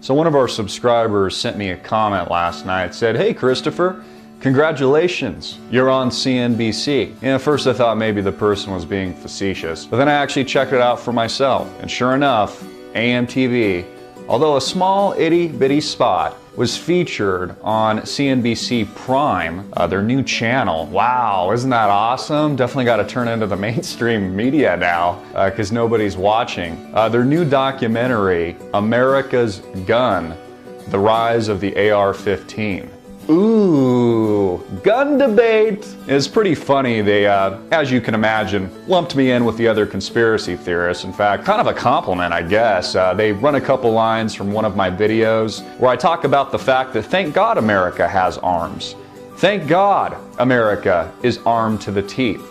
So one of our subscribers sent me a comment last night, said, "Hey Christopher, congratulations, you're on CNBC." And at first I thought maybe the person was being facetious, but then I actually checked it out for myself. And sure enough, AMTV, although a small itty-bitty spot, was featured on CNBC Prime, their new channel. Wow, isn't that awesome? Definitely got to turn into the mainstream media now, because nobody's watching. Their new documentary, America's Gun, The Rise of the AR-15. Ooh, gun debate is pretty funny. They, as you can imagine, lumped me in with the other conspiracy theorists. In fact, kind of a compliment, I guess. They run a couple lines from one of my videos where I talk about the fact that thank God America has arms. Thank God America is armed to the teeth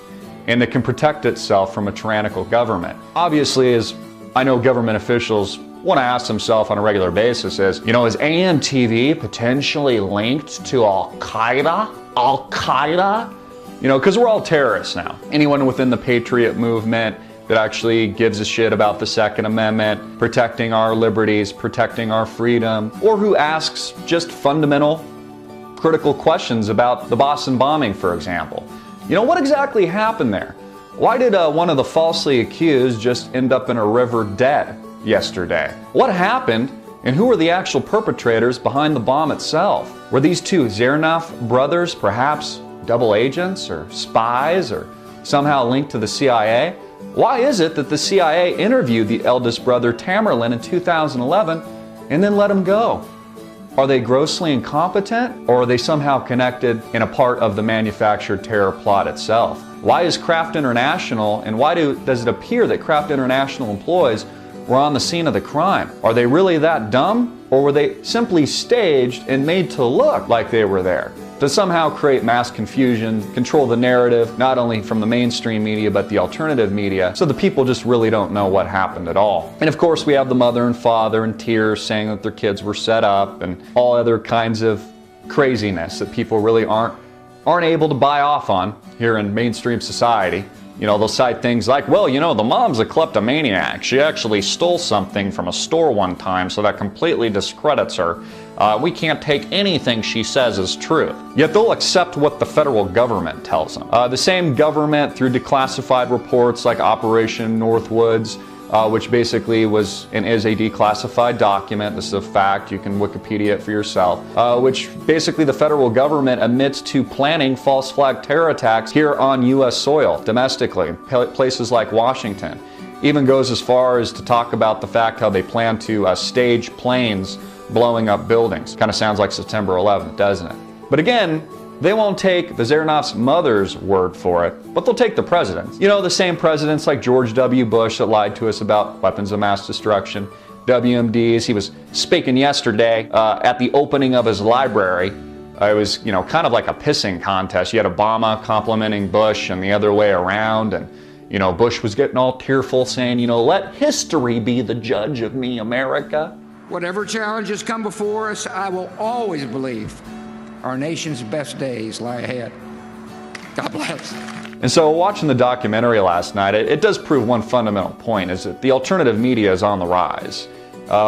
and it can protect itself from a tyrannical government. Obviously, as I know government officials want to ask themselves on a regular basis is, is AMTV potentially linked to Al-Qaeda? Al-Qaeda? Because we're all terrorists now. Anyone within the Patriot movement that actually gives a shit about the Second Amendment, protecting our liberties, protecting our freedom, or who asks just fundamental, critical questions about the Boston bombing, for example. What exactly happened there? Why did one of the falsely accused just end up in a river dead yesterday? What happened, and who were the actual perpetrators behind the bomb itself? Were these two Zernoff brothers perhaps double agents or spies or somehow linked to the CIA? Why is it that the CIA interviewed the eldest brother Tamerlan in 2011 and then let him go? Are they grossly incompetent, or are they somehow connected in a part of the manufactured terror plot itself? Why is Kraft International, and why does it appear that Kraft International employees were on the scene of the crime? Are they really that dumb, or were they simply staged and made to look like they were there to somehow create mass confusion, control the narrative, not only from the mainstream media but the alternative media, so the people just really don't know what happened at all? And of course we have the mother and father in tears saying that their kids were set up, and all other kinds of craziness that people really aren't able to buy off on here in mainstream society. They'll cite things like, well, the mom's a kleptomaniac. She actually stole something from a store one time, so that completely discredits her. We can't take anything she says as truth. Yet they'll accept what the federal government tells them. The same government, through declassified reports like Operation Northwoods, which basically was and is a declassified document. This is a fact. You can Wikipedia it for yourself. Which basically the federal government admits to planning false flag terror attacks here on U.S. soil, domestically, in places like Washington. Even goes as far as to talk about the fact how they plan to stage planes blowing up buildings. Kind of sounds like September 11th, doesn't it? But again, they won't take the Zernoff's mother's word for it, but they'll take the president's. The same presidents like George W. Bush that lied to us about weapons of mass destruction, WMDs. He was speaking yesterday at the opening of his library. It was, kind of like a pissing contest. You had Obama complimenting Bush and the other way around, and Bush was getting all tearful saying, let history be the judge of me, America. Whatever challenges come before us, I will always believe our nation's best days lie ahead. God bless. And so watching the documentary last night, it does prove one fundamental point, is that the alternative media is on the rise.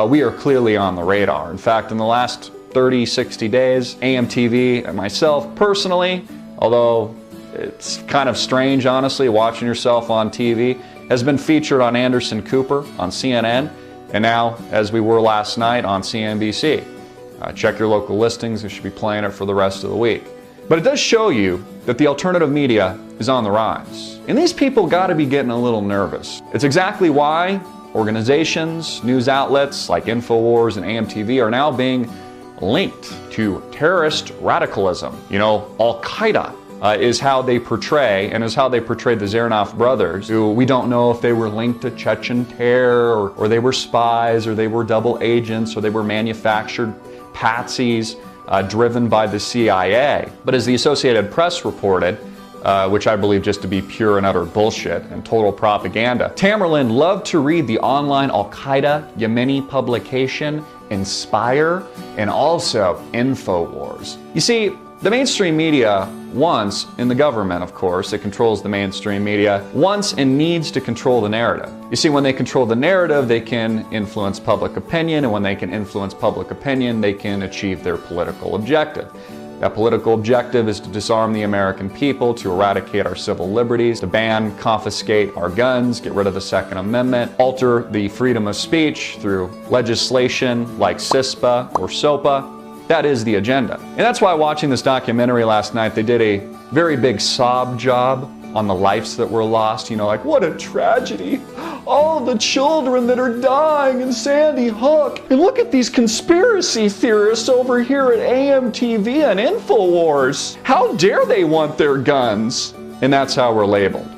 We are clearly on the radar. In fact, in the last 30, 60 days, AMTV and myself personally, although it's kind of strange, honestly, watching yourself on TV, has been featured on Anderson Cooper on CNN, and now, as we were last night, on CNBC. Check your local listings. We should be playing it for the rest of the week. But it does show you that the alternative media is on the rise. And these people got to be getting a little nervous. It's exactly why organizations, news outlets like InfoWars and AMTV are now being linked to terrorist radicalism. Al-Qaeda is how they portray, and is how they portrayed the Zernoff brothers, who we don't know if they were linked to Chechen terror, or they were spies, or they were double agents, or they were manufactured patsies driven by the CIA. But as the Associated Press reported, which I believe just to be pure and utter bullshit and total propaganda, Tamerlan loved to read the online Al-Qaeda Yemeni publication Inspire, and also InfoWars. You see, The mainstream media wants, in the government of course, it controls the mainstream media, wants and needs to control the narrative. You see, when they control the narrative, they can influence public opinion, and when they can influence public opinion, they can achieve their political objective. That political objective is to disarm the American people, to eradicate our civil liberties, to ban, confiscate our guns, get rid of the Second Amendment, alter the freedom of speech through legislation like CISPA or SOPA. That is the agenda. And that's why watching this documentary last night, they did a very big sob job on the lives that were lost. You know, like, what a tragedy. All the children that are dying in Sandy Hook. And look at these conspiracy theorists over here at AMTV and InfoWars. How dare they want their guns? And that's how we're labeled.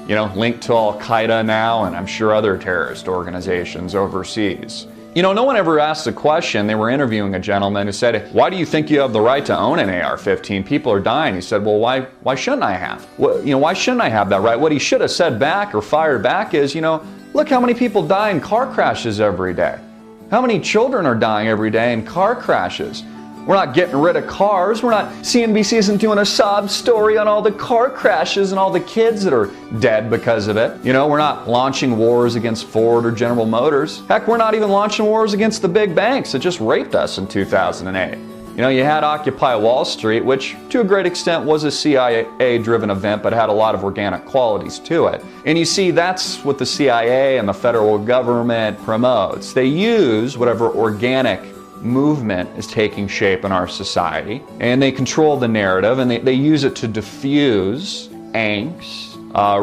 You know, linked to Qaeda now, and I'm sure other terrorist organizations overseas. You know, no one ever asked the question. They were interviewing a gentleman who said, why do you think you have the right to own an AR-15? People are dying. He said, well, why shouldn't I have? Well, you know, why shouldn't I have that right? What he should have said back or fired back is, you know, look how many people die in car crashes every day. How many children are dying every day in car crashes? We're not getting rid of cars. CNBC isn't doing a sob story on all the car crashes and all the kids that are dead because of it. You know, we're not launching wars against Ford or General Motors. Heck, we're not even launching wars against the big banks that just raped us in 2008. You know, you had Occupy Wall Street, which to a great extent was a CIA-driven event, but had a lot of organic qualities to it. And you see, that's what the CIA and the federal government promotes. They use whatever organic movement is taking shape in our society, and they control the narrative, and they use it to diffuse angst,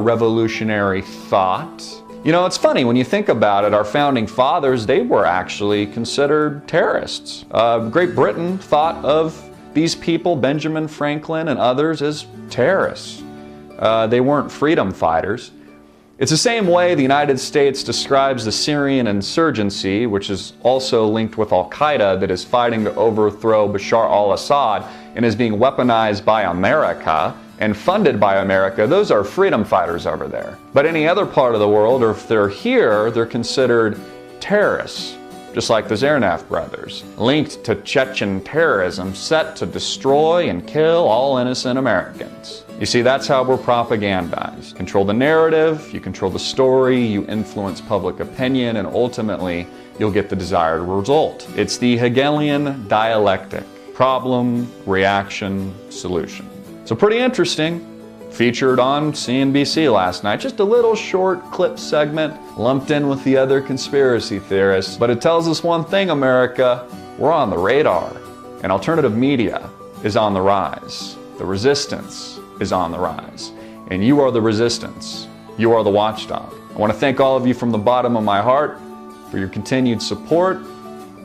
revolutionary thought. You know, it's funny, when you think about it, our founding fathers, they were actually considered terrorists. Great Britain thought of these people, Benjamin Franklin and others, as terrorists. They weren't freedom fighters. It's the same way the United States describes the Syrian insurgency, which is also linked with Al-Qaeda, that is fighting to overthrow Bashar al-Assad and is being weaponized by America and funded by America. Those are freedom fighters over there. But any other part of the world, or if they're here, they're considered terrorists, just like the Zarnaf brothers, linked to Chechen terrorism set to destroy and kill all innocent Americans. You see, that's how we're propagandized. Control the narrative, you control the story, you influence public opinion, and ultimately, you'll get the desired result. It's the Hegelian dialectic: problem, reaction, solution. So pretty interesting. Featured on CNBC last night. Just a little short clip segment lumped in with the other conspiracy theorists. But it tells us one thing, America: we're on the radar. And alternative media is on the rise. The resistance is on the rise. And you are the resistance. You are the watchdog. I want to thank all of you from the bottom of my heart for your continued support.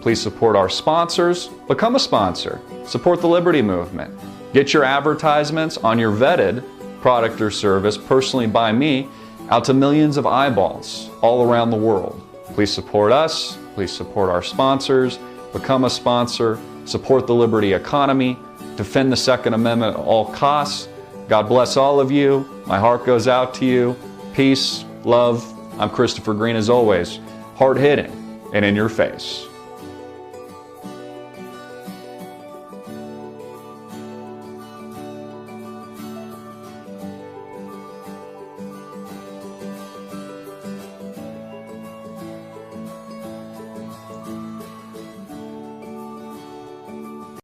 Please support our sponsors. Become a sponsor. Support the Liberty Movement. Get your advertisements on your vetted product or service, personally by me, out to millions of eyeballs all around the world. Please support us. Please support our sponsors. Become a sponsor. Support the liberty economy. Defend the Second Amendment at all costs. God bless all of you. My heart goes out to you. Peace, love. I'm Christopher Green, as always, hard-hitting and in your face.